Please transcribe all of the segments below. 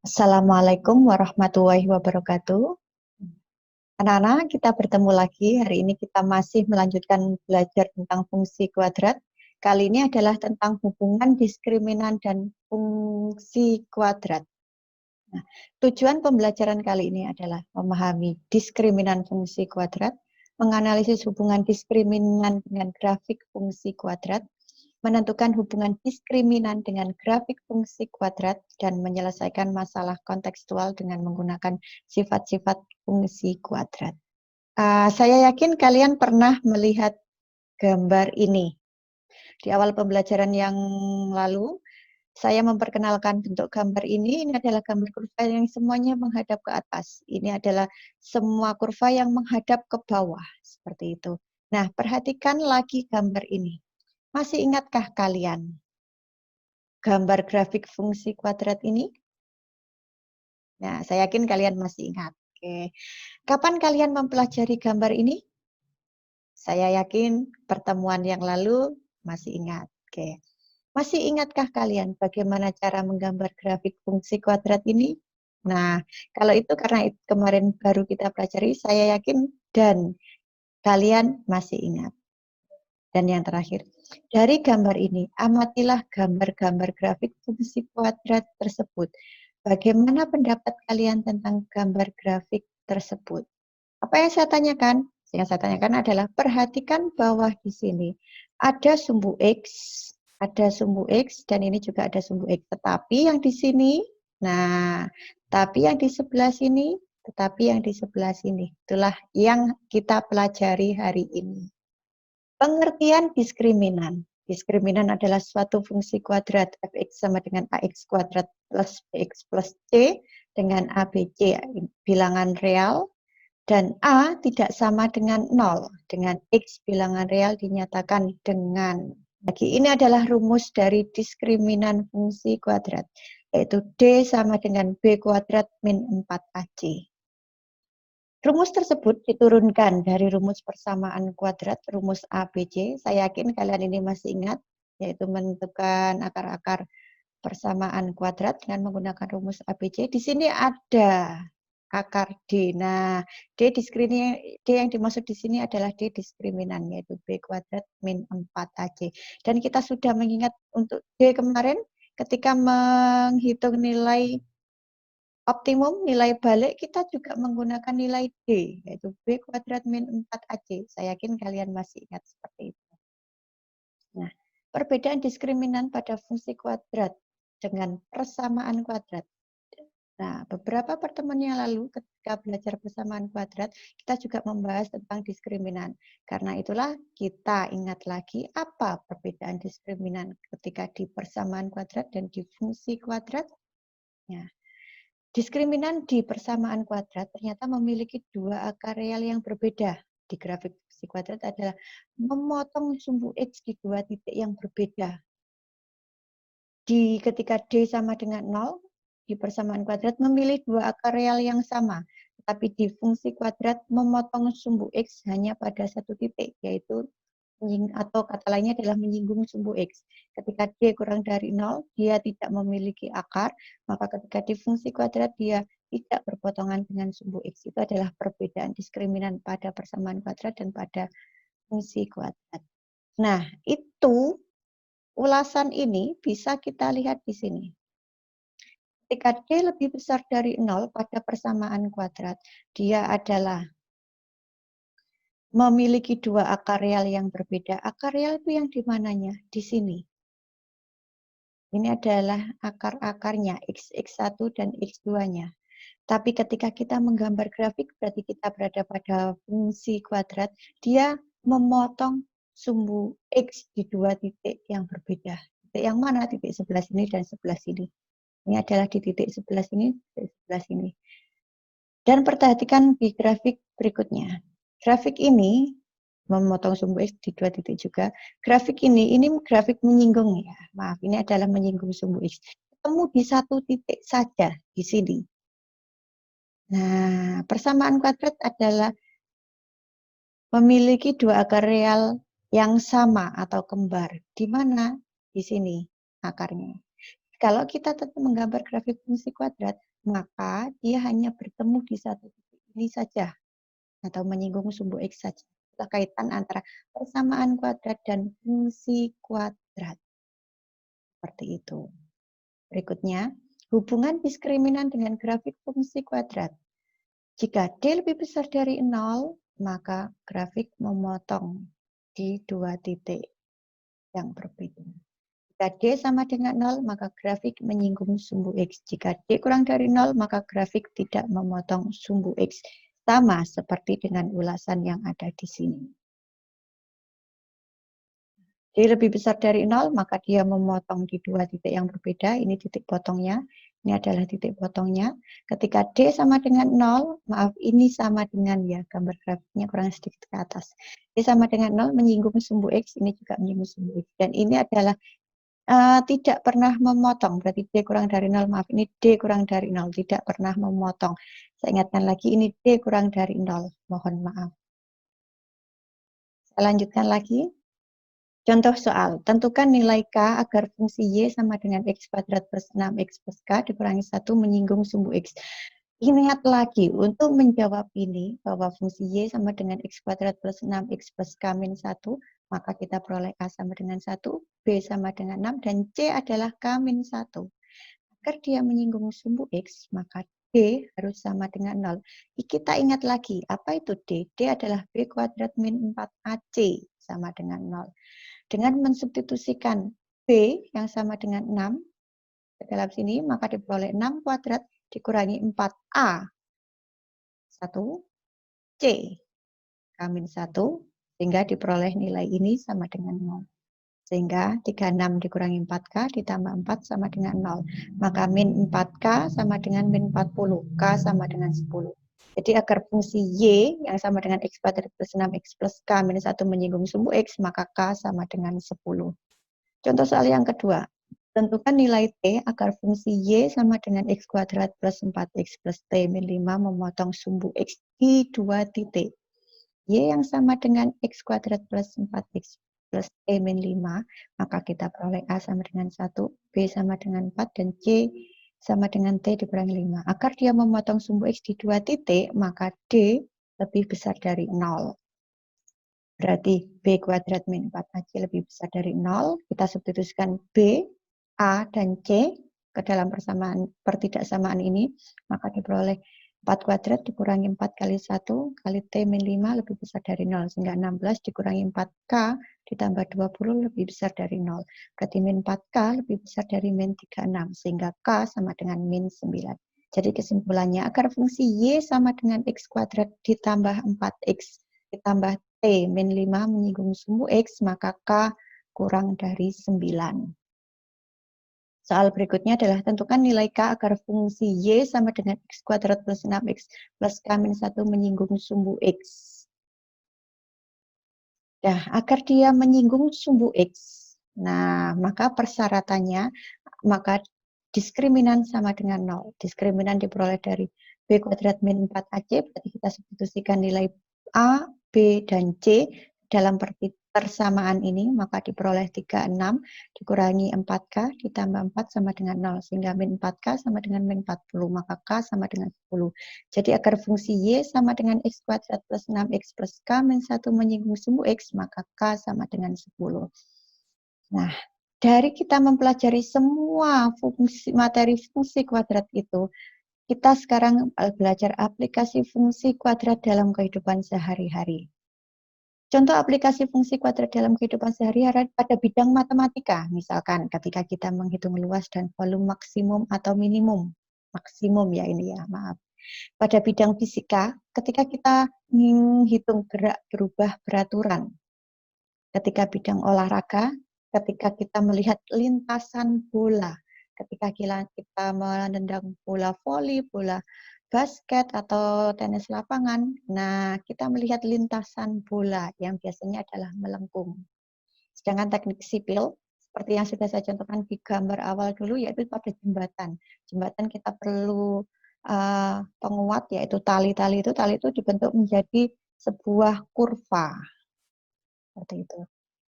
Assalamualaikum warahmatullahi wabarakatuh. Anak-anak, kita bertemu lagi. Hari ini kita masih melanjutkan belajar tentang fungsi kuadrat. Kali ini adalah tentang hubungan diskriminan dan fungsi kuadrat. Nah, tujuan pembelajaran kali ini adalah memahami diskriminan fungsi kuadrat, menganalisis hubungan diskriminan dengan grafik fungsi kuadrat, menentukan hubungan diskriminan dengan grafik fungsi kuadrat, dan menyelesaikan masalah kontekstual dengan menggunakan sifat-sifat fungsi kuadrat. Saya yakin kalian pernah melihat gambar ini. Di awal pembelajaran yang lalu, saya memperkenalkan bentuk gambar ini adalah gambar kurva yang semuanya menghadap ke atas. Ini adalah semua kurva yang menghadap ke bawah, seperti itu. Nah, perhatikan lagi gambar ini. Masih ingatkah kalian gambar grafik fungsi kuadrat ini? Nah, saya yakin kalian masih ingat. Oke. Kapan kalian mempelajari gambar ini? Saya yakin pertemuan yang lalu masih ingat. Oke. Masih ingatkah kalian bagaimana cara menggambar grafik fungsi kuadrat ini? Nah, kalau itu karena kemarin baru kita pelajari, saya yakin dan kalian masih ingat. Dan yang terakhir, dari gambar ini, amatilah gambar-gambar grafik fungsi kuadrat tersebut. Bagaimana pendapat kalian tentang gambar grafik tersebut? Apa yang saya tanyakan? Yang saya tanyakan adalah perhatikan bawah di sini. Ada sumbu X, dan ini juga ada sumbu X. Tetapi yang di sini, tapi yang di sebelah sini, itulah yang kita pelajari hari ini. Pengertian diskriminan. Diskriminan adalah suatu fungsi kuadrat fx sama dengan ax kuadrat plus bx plus c dengan abc bilangan real dan a tidak sama dengan 0 dengan x bilangan real dinyatakan dengan ini adalah rumus dari diskriminan fungsi kuadrat, yaitu d sama dengan b kuadrat min 4ac. Rumus tersebut diturunkan dari rumus persamaan kuadrat, rumus ABC. Saya yakin kalian ini masih ingat, yaitu menentukan akar-akar persamaan kuadrat dengan menggunakan rumus ABC. Di sini ada akar D. Nah, D yang dimaksud di sini adalah D diskriminan, yaitu B kuadrat min 4AC. Dan kita sudah mengingat untuk D kemarin, ketika menghitung nilai optimum, nilai balik, kita juga menggunakan nilai D, yaitu B kuadrat min 4AC. Saya yakin kalian masih ingat seperti itu. Nah, perbedaan diskriminan pada fungsi kuadrat dengan persamaan kuadrat. Nah, beberapa pertemuan yang lalu ketika belajar persamaan kuadrat, kita juga membahas tentang diskriminan. Karena itulah kita ingat lagi apa perbedaan diskriminan ketika di persamaan kuadrat dan di fungsi kuadrat. Ya. Diskriminan di persamaan kuadrat ternyata memiliki dua akar real yang berbeda. Di grafik fungsi kuadrat adalah memotong sumbu X di dua titik yang berbeda. Ketika D sama dengan 0, di persamaan kuadrat memilih dua akar real yang sama. Tetapi di fungsi kuadrat memotong sumbu X hanya pada satu titik, yaitu atau kata lainnya adalah menyinggung sumbu X. Ketika D kurang dari 0, dia tidak memiliki akar, maka ketika di fungsi kuadrat dia tidak berpotongan dengan sumbu X. Itu adalah perbedaan diskriminan pada persamaan kuadrat dan pada fungsi kuadrat. Nah, itu ulasan ini bisa kita lihat di sini. Ketika D lebih besar dari 0 pada persamaan kuadrat, dia adalah memiliki dua akar real yang berbeda. Akar real itu yang di mananya? Di sini. Ini adalah akar-akarnya, x1 dan x2-nya. Tapi ketika kita menggambar grafik, berarti kita berada pada fungsi kuadrat, dia memotong sumbu x di dua titik yang berbeda. Titik yang mana? Titik sebelah sini dan sebelah sini. Ini adalah di titik sebelah sini, titik sebelah sini. Dan perhatikan di grafik berikutnya. Grafik ini memotong sumbu X di dua titik juga. Grafik ini grafik menyinggung ya. Maaf, ini adalah menyinggung sumbu X. Ketemu di satu titik saja di sini. Nah, persamaan kuadrat adalah memiliki dua akar real yang sama atau kembar. Di mana? Di sini akarnya. Kalau kita tetap menggambar grafik fungsi kuadrat, maka dia hanya bertemu di satu titik ini saja, atau menyinggung sumbu X saja. Itulah kaitan antara persamaan kuadrat dan fungsi kuadrat. Seperti itu. Berikutnya, hubungan diskriminan dengan grafik fungsi kuadrat. Jika D lebih besar dari 0, maka grafik memotong di dua titik yang berbeda. Jika D sama dengan 0, maka grafik menyinggung sumbu X. Jika D kurang dari 0, maka grafik tidak memotong sumbu X. Sama seperti dengan ulasan yang ada di sini. D lebih besar dari 0, maka dia memotong di dua titik yang berbeda. Ini titik potongnya. Ini adalah titik potongnya. Ketika D sama dengan 0, maaf, ini sama dengan, ya, gambar grafiknya kurang sedikit ke atas. D sama dengan 0 menyinggung sumbu X, ini juga menyinggung sumbu X. Dan ini adalah tidak pernah memotong, berarti D kurang dari 0, maaf, ini D kurang dari 0, tidak pernah memotong. Saya ingatkan lagi, ini D kurang dari 0, mohon maaf. Saya lanjutkan lagi. Contoh soal, tentukan nilai K agar fungsi Y sama dengan X kuadrat plus 6X plus K dikurangi 1 menyinggung sumbu X. Ingat lagi, untuk menjawab ini, bahwa fungsi Y sama dengan X kuadrat plus 6X plus K min 1, maka kita peroleh A sama dengan 1, B sama dengan 6, dan C adalah K min 1. Agar dia menyinggung sumbu X, maka D harus sama dengan 0. Kita ingat lagi, apa itu D? D adalah B kuadrat min 4AC sama dengan 0. Dengan mensubstitusikan B yang sama dengan 6 ke dalam sini, maka diperoleh 6 kuadrat dikurangi 4A 1 C K-1, sehingga diperoleh nilai ini sama dengan 0. Sehingga 36 dikurangi 4K ditambah 4 sama dengan 0. Maka min 4K sama dengan min 40. K sama dengan 10. Jadi agar fungsi Y yang sama dengan X kuadrat plus 6X plus K min 1 menyinggung sumbu X, maka K sama dengan 10. Contoh soal yang kedua. Tentukan nilai T agar fungsi Y sama dengan X kuadrat plus 4X plus T min 5 memotong sumbu X di dua titik. Y yang sama dengan X kuadrat plus 4X plus T min 5, maka kita peroleh A sama dengan 1, B sama dengan 4, dan C sama dengan T dikurangi 5. Agar dia memotong sumbu X di dua titik, maka D lebih besar dari 0. Berarti B kuadrat min 4AC lebih besar dari 0. Kita substitusikan B, A, dan C ke dalam pertidaksamaan ini. Maka diperoleh 4 kuadrat dikurangi 4 kali 1 kali T min 5 lebih besar dari 0. Sehingga 16 dikurangi 4K ditambah 20 lebih besar dari 0. Berarti min 4K lebih besar dari min 36. Sehingga K sama dengan min 9. Jadi kesimpulannya, agar fungsi Y sama dengan X kuadrat ditambah 4X ditambah T min 5 menyinggung sumbu X, maka K kurang dari 9. Soal berikutnya adalah tentukan nilai K agar fungsi Y sama dengan X kuadrat plus 6X plus K min 1 menyinggung sumbu X. Nah, agar dia menyinggung sumbu X, nah maka persyaratannya, maka diskriminan sama dengan 0. Diskriminan diperoleh dari B kuadrat min 4AC, berarti kita substitusikan nilai A, B, dan C dalam persamaan ini, maka diperoleh 36 dikurangi 4K ditambah 4 sama dengan 0, sehingga min 4K sama dengan min 40, maka K sama dengan 10. Jadi agar fungsi Y sama dengan X kuadrat plus 6X plus K min 1 menyinggung sumbu X, maka K sama dengan 10. Nah, dari kita mempelajari semua materi fungsi kuadrat itu, kita sekarang belajar aplikasi fungsi kuadrat dalam kehidupan sehari-hari. Contoh aplikasi fungsi kuadrat dalam kehidupan sehari-hari pada bidang matematika, misalkan ketika kita menghitung luas dan volume maksimum atau minimum. Maksimum ya ini ya, maaf. Pada bidang fisika, ketika kita menghitung gerak berubah beraturan. Ketika bidang olahraga, ketika kita melihat lintasan bola, ketika kita menendang bola voli, bola basket atau tenis lapangan, nah kita melihat lintasan bola yang biasanya adalah melengkung. Sedangkan teknik sipil, seperti yang sudah saya contohkan di gambar awal dulu, yaitu pada jembatan. Jembatan kita perlu penguat, yaitu tali-tali itu dibentuk menjadi sebuah kurva. Seperti itu.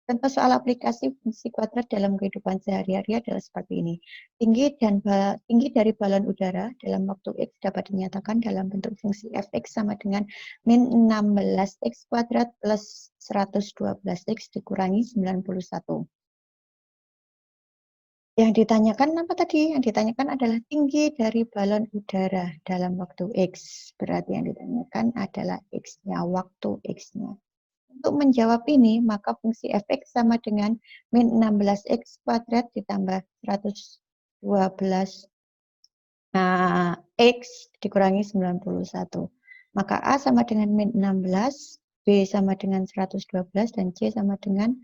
Contoh soal aplikasi fungsi kuadrat dalam kehidupan sehari-hari adalah seperti ini. Tinggi dari balon udara dalam waktu X dapat dinyatakan dalam bentuk fungsi fx sama dengan min 16x kuadrat plus 112x dikurangi 91. Yang ditanyakan apa tadi? Yang ditanyakan adalah tinggi dari balon udara dalam waktu X. Berarti yang ditanyakan adalah X-nya, waktu X-nya. Untuk menjawab ini, maka fungsi fx sama dengan min 16x kuadrat ditambah 112 x dikurangi 91. Maka A sama dengan min 16, B sama dengan 112, dan C sama dengan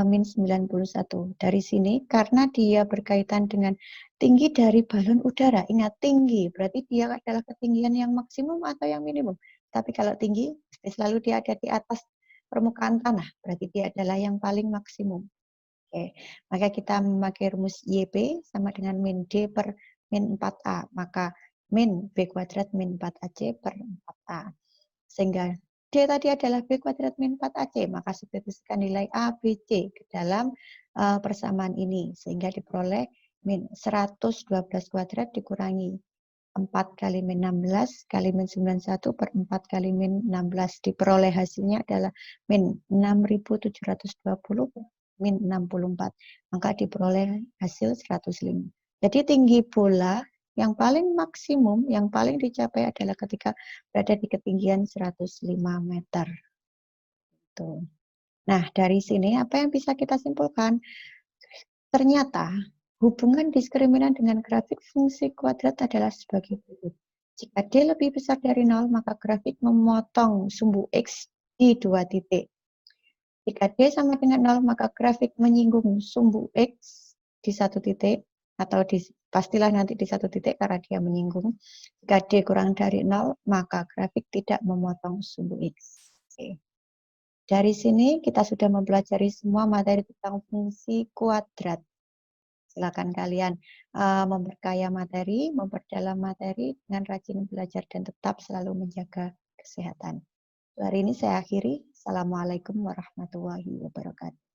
min 91. Dari sini, karena dia berkaitan dengan tinggi dari balon udara, ingat tinggi, berarti dia adalah ketinggian yang maksimum atau yang minimum. Tapi kalau tinggi, selalu dia ada di atas permukaan tanah, berarti dia adalah yang paling maksimum. Oke, maka kita memakai rumus YP sama dengan min D per min 4A, maka min B kuadrat min 4AC per 4A. Sehingga D tadi adalah B kuadrat min 4AC, maka substitusikan nilai A, B, C ke dalam persamaan ini, sehingga diperoleh min 112 kuadrat dikurangi 4 kali min 16 kali min 91 per 4 kali min 16. Diperoleh hasilnya adalah min 6.720 per min 64. Maka diperoleh hasil 105. Jadi tinggi bola yang paling maksimum, yang paling dicapai adalah ketika berada di ketinggian 105 meter. Tuh. Nah, dari sini apa yang bisa kita simpulkan? Ternyata hubungan diskriminan dengan grafik fungsi kuadrat adalah sebagai berikut. Jika D lebih besar dari 0, maka grafik memotong sumbu X di 2 titik. Jika D sama dengan 0, maka grafik menyinggung sumbu X di 1 titik, atau pastilah nanti di 1 titik karena dia menyinggung. Jika D kurang dari 0, maka grafik tidak memotong sumbu X. Oke. Dari sini kita sudah mempelajari semua materi tentang fungsi kuadrat. Silakan kalian memperkaya materi, memperdalam materi dengan rajin belajar dan tetap selalu menjaga kesehatan. Hari ini saya akhiri. Assalamualaikum warahmatullahi wabarakatuh.